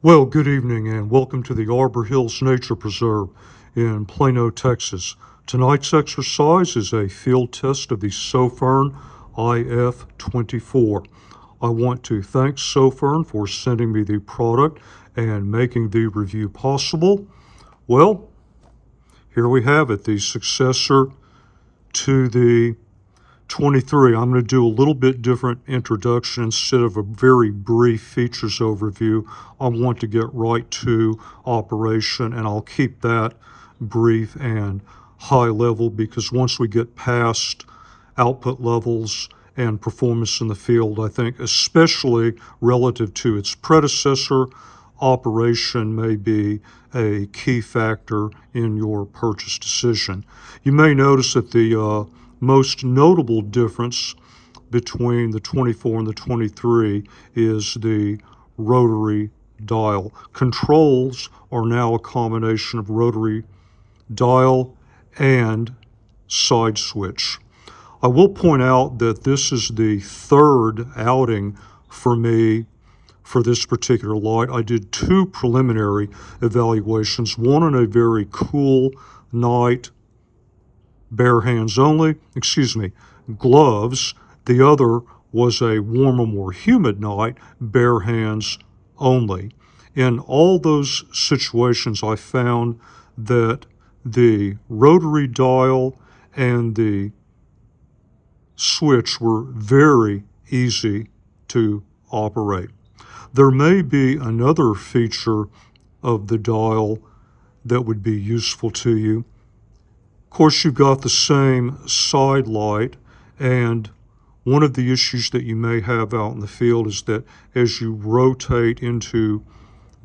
Well, good evening and welcome to the Arbor Hills Nature Preserve in Plano, Texas. Tonight's exercise is a field test of the SOFIRN IF24. I want to thank SOFIRN for sending me the product and making the review possible. Well, here we have it, the successor to the 23. I'm going to do a little bit different introduction instead of a very brief features overview. I want to get right to operation, and I'll keep that brief and high level because once we get past output levels and performance in the field, I think especially relative to its predecessor, operation may be a key factor in your purchase decision. You may notice that the most notable difference between the 24 and the 23 is the rotary dial. Controls are now a combination of rotary dial and side switch. I will point out that this is the third outing for me for this particular light. I did two preliminary evaluations, one on a very cool night, bare hands only, gloves. The other was a warmer, more humid night, bare hands only. In all those situations, I found that the rotary dial and the switch were very easy to operate. There may be another feature of the dial that would be useful to you. Of course, you've got the same side light, and one of the issues that you may have out in the field is that as you rotate into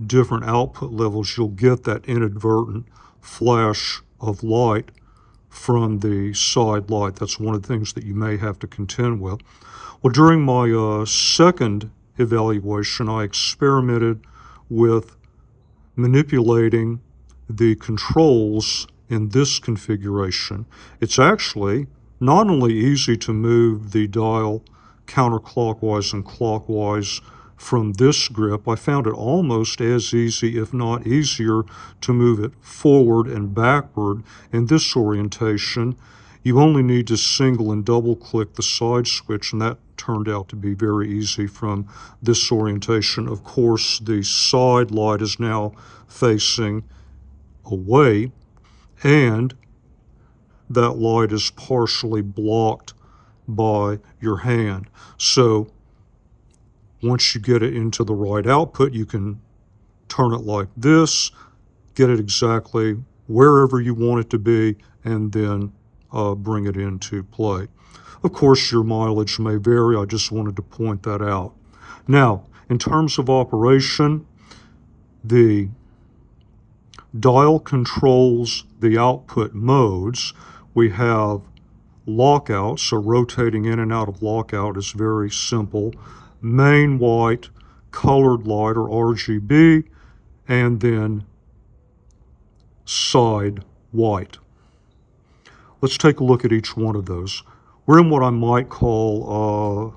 different output levels, you'll get that inadvertent flash of light from the side light. That's one of the things that you may have to contend with. Well, during my second evaluation, I experimented with manipulating the controls in this configuration. It's actually not only easy to move the dial counterclockwise and clockwise from this grip, I found it almost as easy, if not easier, to move it forward and backward in this orientation. You only need to single and double click the side switch, and that turned out to be very easy from this orientation. Of course, the side light is now facing away, and that light is partially blocked by your hand. So once you get it into the right output, you can turn it like this, get it exactly wherever you want it to be, and then bring it into play. Of course, your mileage may vary. I just wanted to point that out. Now, in terms of operation, the dial controls the output modes. We have lockout, so rotating in and out of lockout is very simple. Main white, colored light, or RGB, and then side white. Let's take a look at each one of those. We're in what I might call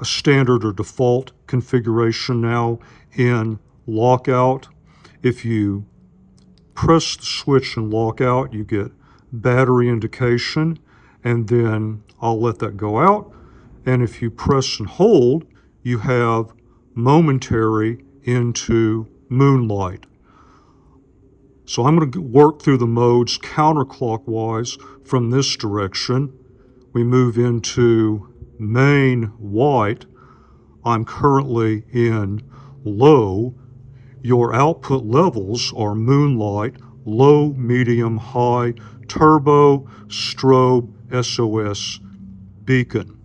a standard or default configuration now in lockout. If you press the switch and lock out, you get battery indication, and then I'll let that go out. And if you press and hold, you have momentary into moonlight. So I'm going to work through the modes counterclockwise from this direction. We move into main white. I'm currently in low. Your output levels are moonlight, low, medium, high, turbo, strobe, SOS, beacon.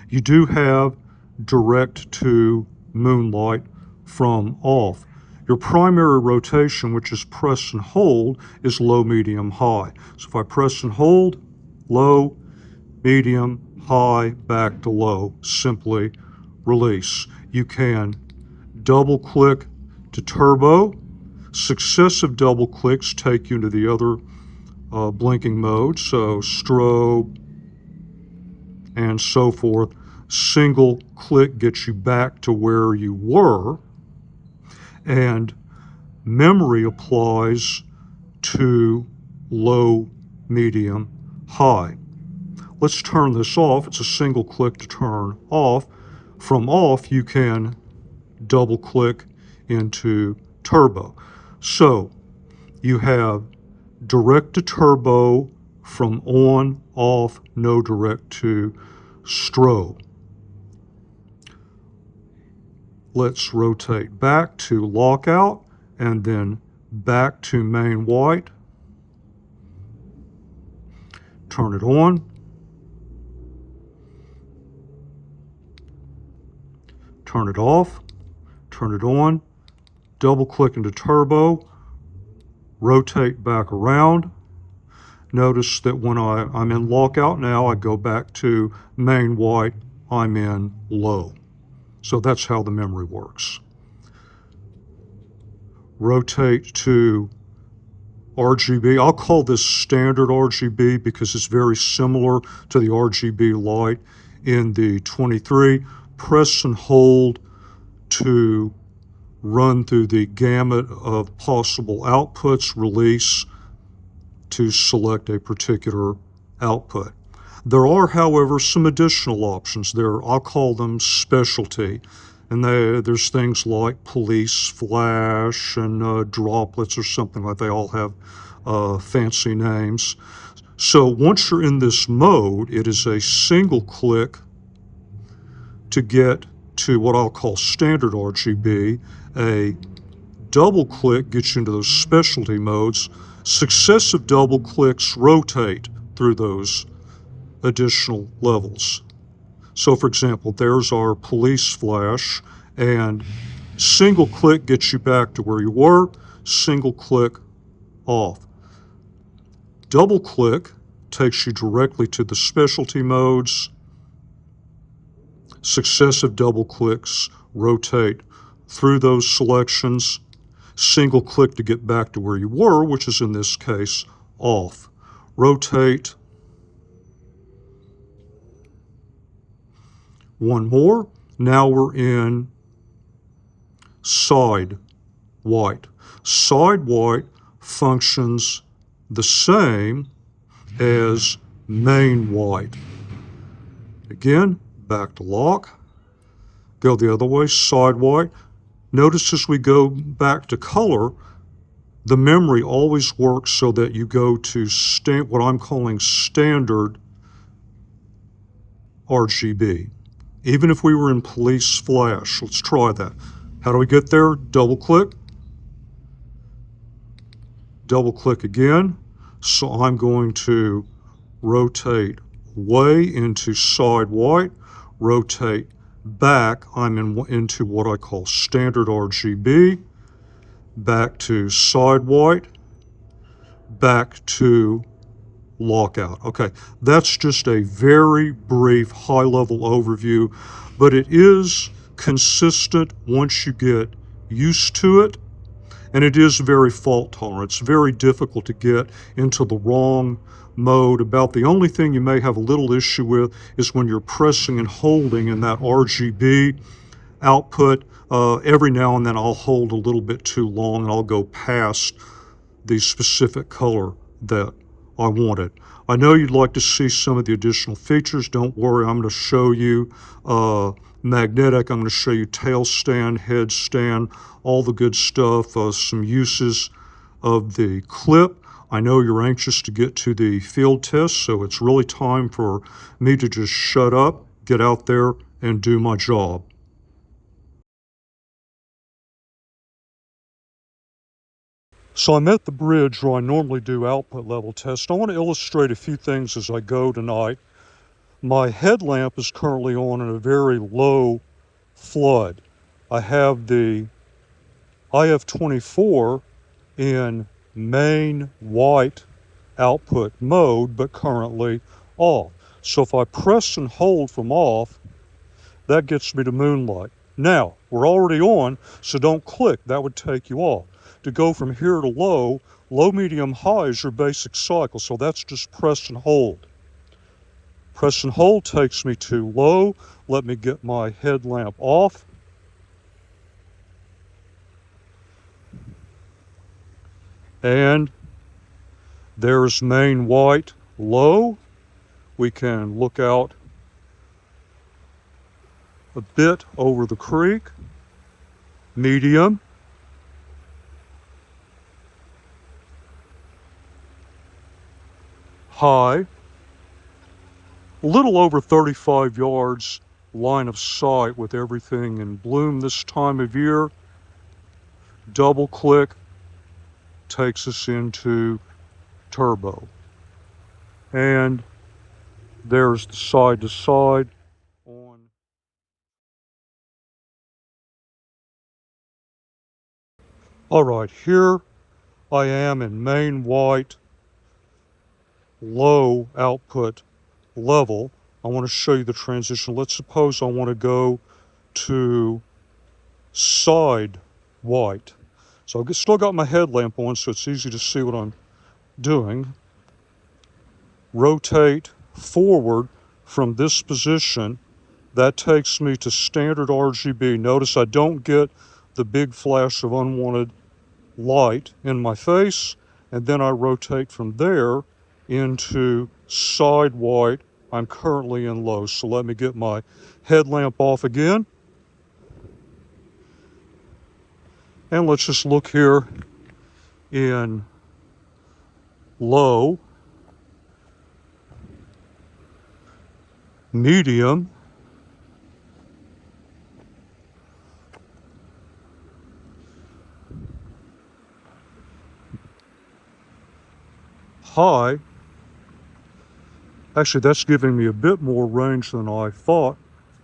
You do have direct to moonlight from off. Your primary rotation, which is press and hold, is low, medium, high. So if I press and hold, low, medium, high, back to low, simply release. You can double click to turbo. Successive double clicks take you into the other blinking mode, so strobe and so forth. Single click gets you back to where you were. and memory applies to low, medium, high. Let's turn this off. It's a single click to turn off. From off, you can double click into turbo. So you have direct to turbo from on, off, no direct to strobe. Let's rotate back to lockout and then back to main white. Turn it on. Turn it off. Turn it on. Double click into turbo. Rotate back around. Notice that when I'm in lockout now, I go back to main white, I'm in low. So that's how the memory works. Rotate to RGB. I'll call this standard RGB because it's very similar to the RGB light in the 23. Press and hold to run through the gamut of possible outputs, release to select a particular output. There are, however, some additional options there. I'll call them specialty. And there's things like police flash and droplets or something like. They all have fancy names. So once you're in this mode, it is a single click to get to what I'll call standard RGB. A double click gets you into those specialty modes. Successive double clicks rotate through those additional levels. So for example, there's our police flash, and single click gets you back to where you were, single click off. Double click takes you directly to the specialty modes. Successive double clicks rotate through those selections. Single click to get back to where you were, which is in this case off. Rotate. One more. Now we're in side white. Side white functions the same as main white. Again, back to lock. Go the other way, side white. Notice as we go back to color, the memory always works so that you go to what I'm calling standard RGB. Even if we were in police flash, let's try that. How do we get there? Double click. Double click again. So I'm going to rotate way into side white, rotate back, I'm into what I call standard RGB, back to side white, back to lockout. Okay, that's just a very brief high-level overview, but it is consistent once you get used to it, and it is very fault tolerant. It's very difficult to get into the wrong mode. About the only thing you may have a little issue with is when you're pressing and holding in that RGB output. Every now and then I'll hold a little bit too long and I'll go past the specific color that I wanted. I know you'd like to see some of the additional features. Don't worry, I'm going to show you magnetic, I'm going to show you tail stand, head stand, all the good stuff, some uses of the clip. I know you're anxious to get to the field test, so it's really time for me to just shut up, get out there, and do my job. So I'm at the bridge where I normally do output level tests. I want to illustrate a few things as I go tonight. My headlamp is currently on at a very low flood. I have the IF24 in main white output mode, but currently off. So if I press and hold from off, that gets me to moonlight. Now, we're already on, so don't click. That would take you off. To go from here to low, low, medium, high is your basic cycle, so that's just press and hold. Press and hold takes me to low. Let me get my headlamp off. And there's main white low. We can look out a bit over the creek. Medium. High. A little over 35 yards line of sight with everything in bloom this time of year. Double click takes us into turbo. And there's the side to side on. All right, here I am in main white low output level. I want to show you the transition. Let's suppose I want to go to side white. So I've still got my headlamp on, so it's easy to see what I'm doing. Rotate forward from this position. That takes me to standard RGB. Notice I don't get the big flash of unwanted light in my face, and then I rotate from there into side white. I'm currently in low, so let me get my headlamp off again. And let's just look here in low, medium, high. Actually, that's giving me a bit more range than I thought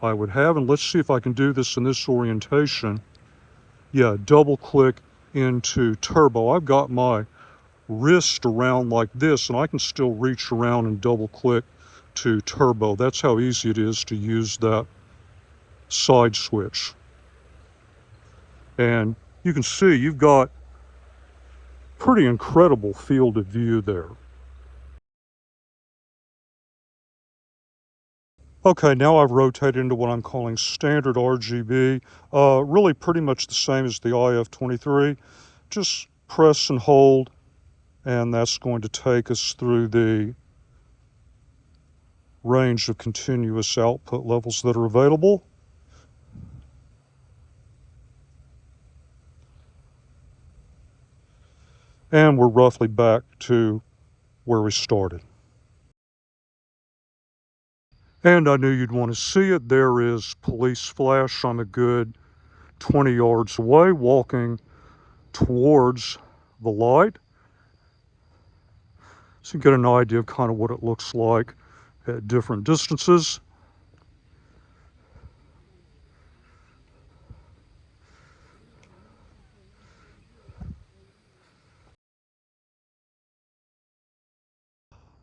I would have. And let's see if I can do this in this orientation. Yeah, double click into turbo. I've got my wrist around like this, and I can still reach around and double click to turbo. That's how easy it is to use that side switch. And you can see you've got pretty incredible field of view there. Okay, now I've rotated into what I'm calling standard RGB. Really pretty much the same as the IF23. Just press and hold, and that's going to take us through the range of continuous output levels that are available. And we're roughly back to where we started. And I knew you'd want to see it. There is police flash. I'm a good 20 yards away, walking towards the light. So you get an idea of kind of what it looks like at different distances.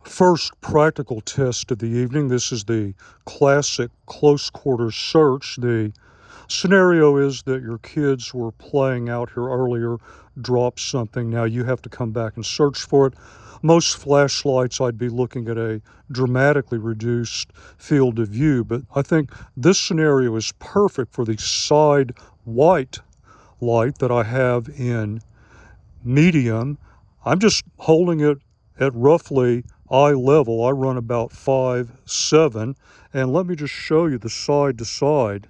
First practical test of the evening. This is the classic close quarters search. The scenario is that your kids were playing out here earlier, dropped something. Now you have to come back and search for it. Most flashlights, I'd be looking at a dramatically reduced field of view, but I think this scenario is perfect for the side white light that I have in medium. I'm just holding it at roughly eye level. I run about 5.7, and let me just show you the side to side.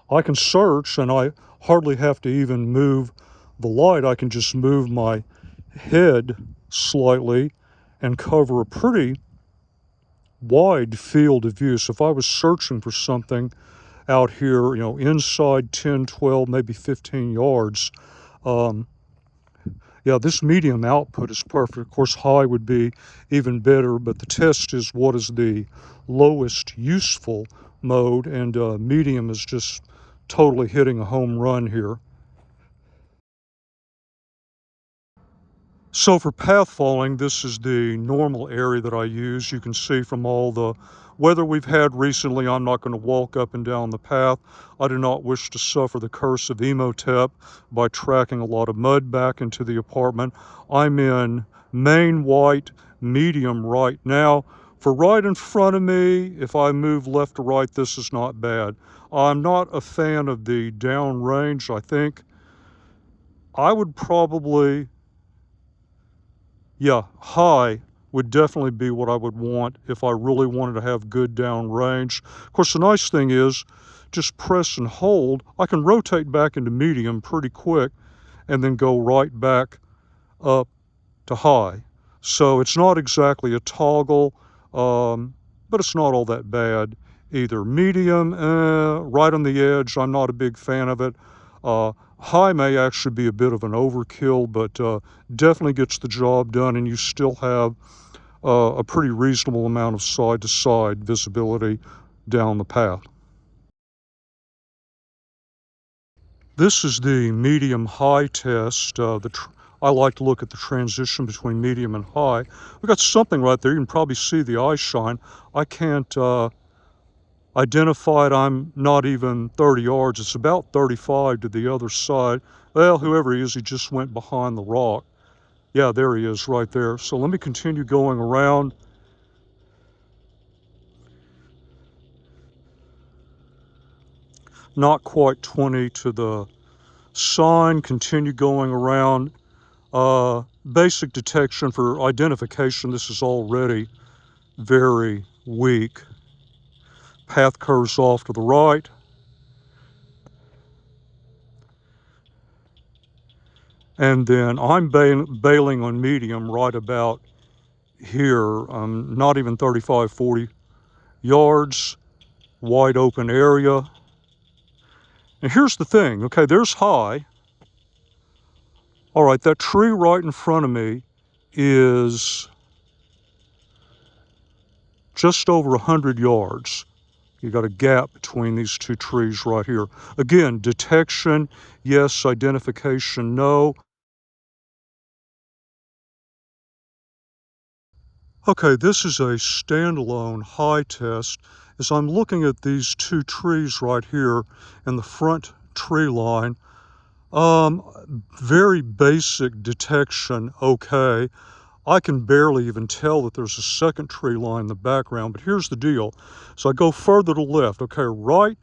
I can search, and I hardly have to even move the light. I can just move my head slightly and cover a pretty wide field of view. So if I was searching for something out here, inside 10, 12, maybe 15 yards, yeah, this medium output is perfect. Of course, high would be even better, but the test is what is the lowest useful mode, and medium is just totally hitting a home run here. So for path following, this is the normal area that I use. You can see from all the weather we've had recently, I'm not going to walk up and down the path. I do not wish to suffer the curse of Emotep by tracking a lot of mud back into the apartment. I'm in main white, medium right now. For right in front of me, if I move left to right, this is not bad. I'm not a fan of the downrange. I think I would probably, yeah, high would definitely be what I would want if I really wanted to have good downrange. Of course, the nice thing is just press and hold. I can rotate back into medium pretty quick and then go right back up to high. So it's not exactly a toggle, but it's not all that bad either. Medium, right on the edge. I'm not a big fan of it. High may actually be a bit of an overkill, but definitely gets the job done, and you still have a pretty reasonable amount of side-to-side visibility down the path. This is the medium-high test. I like to look at the transition between medium and high. We've got something right there. You can probably see the eye shine. I can't identify it. I'm not even 30 yards. It's about 35 to the other side. Well, whoever he is, he just went behind the rock. Yeah, there he is right there. So let me continue going around. Not quite 20 to the sign. Continue going around. Basic detection for identification, this is already very weak. Path curves off to the right. And then I'm bailing on medium right about here, not even 35, 40 yards, wide open area. And here's the thing, okay, there's high. All right, that tree right in front of me is just over 100 yards. You got a gap between these two trees right here. Again, detection, yes. Identification, no. Okay, this is a standalone high test. As I'm looking at these two trees right here in the front tree line, very basic detection, okay. I can barely even tell that there's a second tree line in the background, but here's the deal. So I go further to the left. Okay, right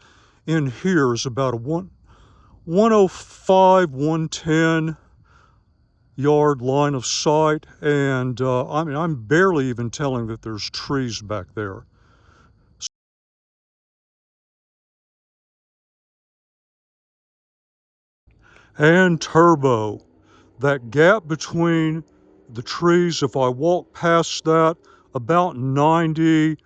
in here is about a 105, 110 yard line of sight, and I mean, I'm barely even telling that there's trees back there. And turbo. That gap between the trees, if I walk past that, about 90,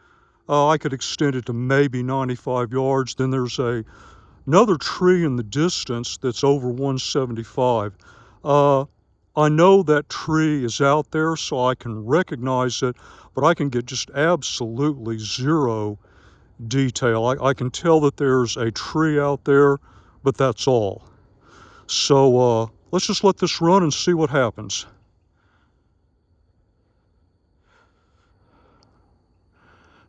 I could extend it to maybe 95 yards. Then there's another tree in the distance that's over 175. I know that tree is out there, so I can recognize it, but I can get just absolutely zero detail. I can tell that there's a tree out there, but that's all. So let's just let this run and see what happens.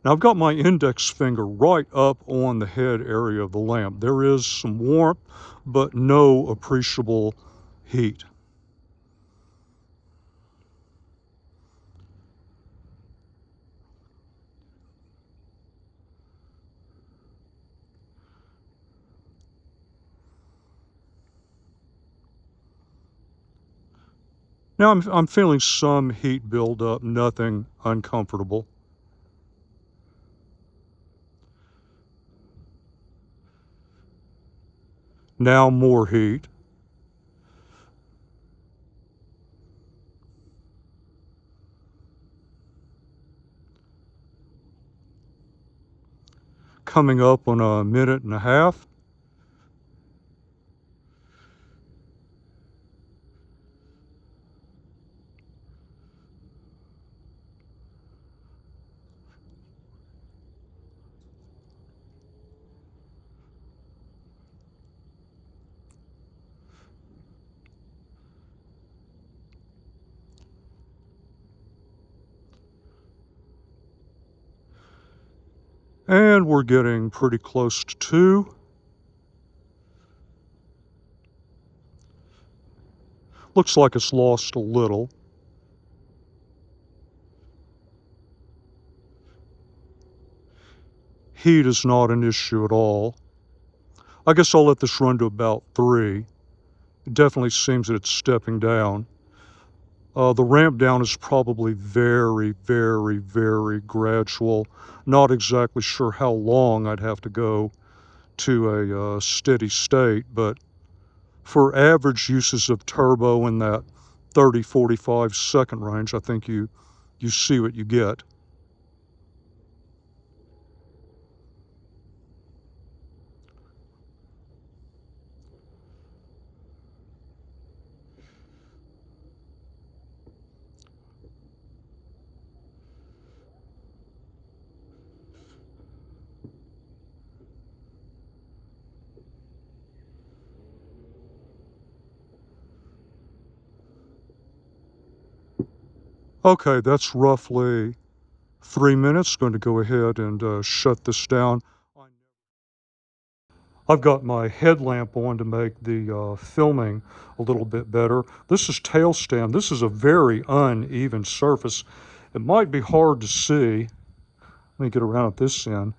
Now I've got my index finger right up on the head area of the lamp. There is some warmth, but no appreciable heat. Now I'm feeling some heat build up, nothing uncomfortable. Now more heat. Coming up on a minute and a half. And we're getting pretty close to 2. Looks like it's lost a little. Heat is not an issue at all. I guess I'll let this run to about 3. It definitely seems that it's stepping down. The ramp down is probably very, very, very gradual. Not exactly sure how long I'd have to go to a steady state, but for average uses of turbo in that 30-45 second range, I think you see what you get. Okay, that's roughly 3 minutes. Going to go ahead and shut this down. I've got my headlamp on to make the filming a little bit better. This is tail stand. This is a very uneven surface. It might be hard to see. Let me get around at this end.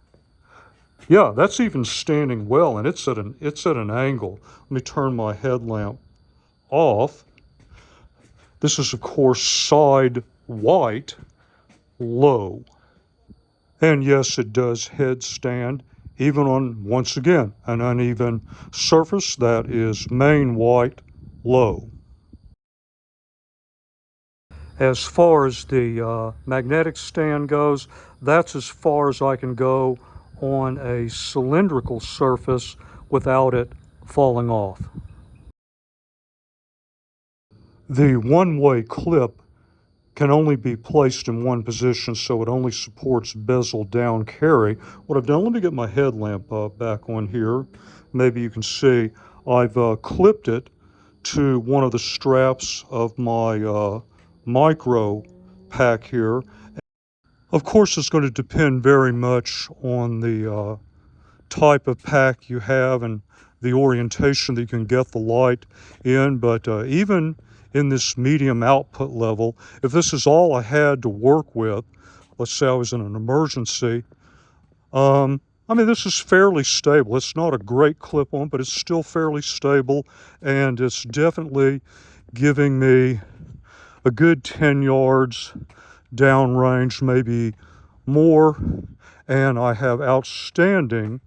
Yeah, that's even standing well, and it's at an angle. Let me turn my headlamp off. This is, of course, side white, low. And yes, it does headstand, even on, once again, an uneven surface. That is main white, low. As far as the magnetic stand goes, that's as far as I can go on a cylindrical surface without it falling off. The one-way clip can only be placed in one position, so it only supports bezel down carry. What I've done, let me get my headlamp back on here. Maybe you can see I've clipped it to one of the straps of my micro pack here. Of course, it's going to depend very much on the type of pack you have and the orientation that you can get the light in, but even in this medium output level, if this is all I had to work with, let's say I was in an emergency, I mean, this is fairly stable. It's not a great clip-on, but it's still fairly stable, and it's definitely giving me a good 10 yards downrange, maybe more, and I have outstanding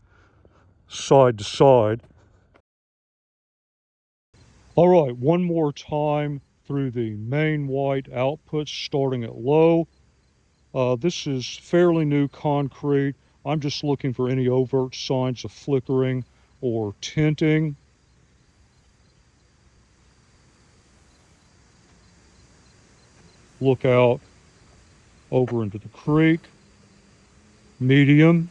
side to side. All right, one more time through the main white output, starting at low. This is fairly new concrete. I'm just looking for any overt signs of flickering or tinting. Look out over into the creek. Medium.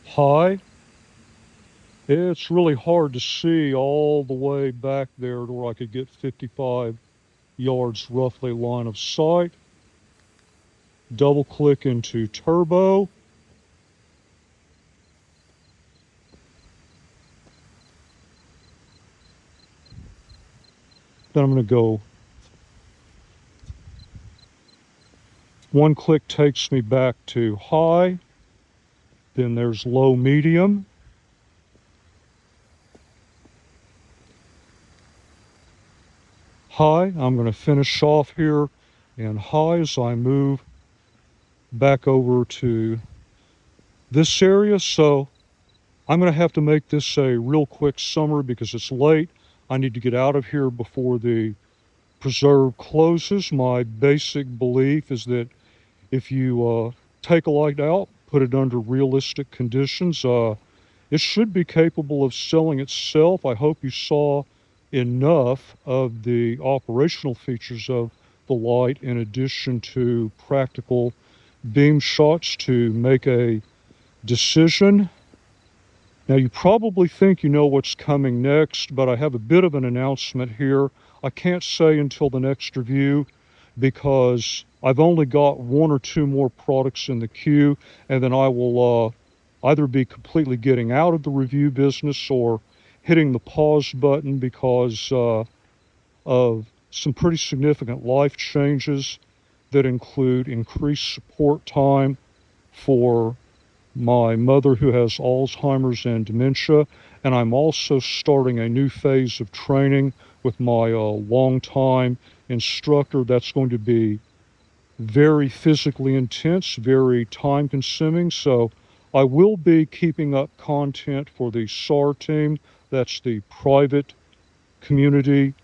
High. It's really hard to see all the way back there to where I could get 55 yards roughly line of sight. Double click into turbo. Then I'm going to go. One click takes me back to high. Then there's low, medium. High. I'm going to finish off here in high as I move back over to this area. So I'm going to have to make this a real quick summary because it's late. I need to get out of here before the preserve closes. My basic belief is that if you take a light out, put it under realistic conditions, it should be capable of selling itself. I hope you saw enough of the operational features of the light in addition to practical beam shots to make a decision. Now you probably think you know what's coming next, but I have a bit of an announcement here. I can't say until the next review because I've only got one or two more products in the queue, and then I will either be completely getting out of the review business or hitting the pause button because of some pretty significant life changes that include increased support time for my mother who has Alzheimer's and dementia, and I'm also starting a new phase of training with my longtime instructor that's going to be very physically intense, very time consuming. So I will be keeping up content for the SAR team, that's the private community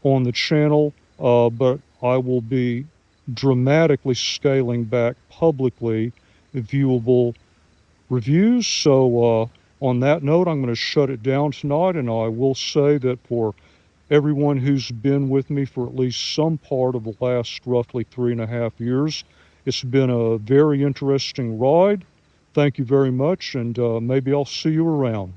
on the channel, but I will be dramatically scaling back publicly viewable reviews. So on that note, I'm going to shut it down tonight, and I will say that for everyone who's been with me for at least some part of the last roughly 3.5 years, it's been a very interesting ride. Thank you very much, and maybe I'll see you around.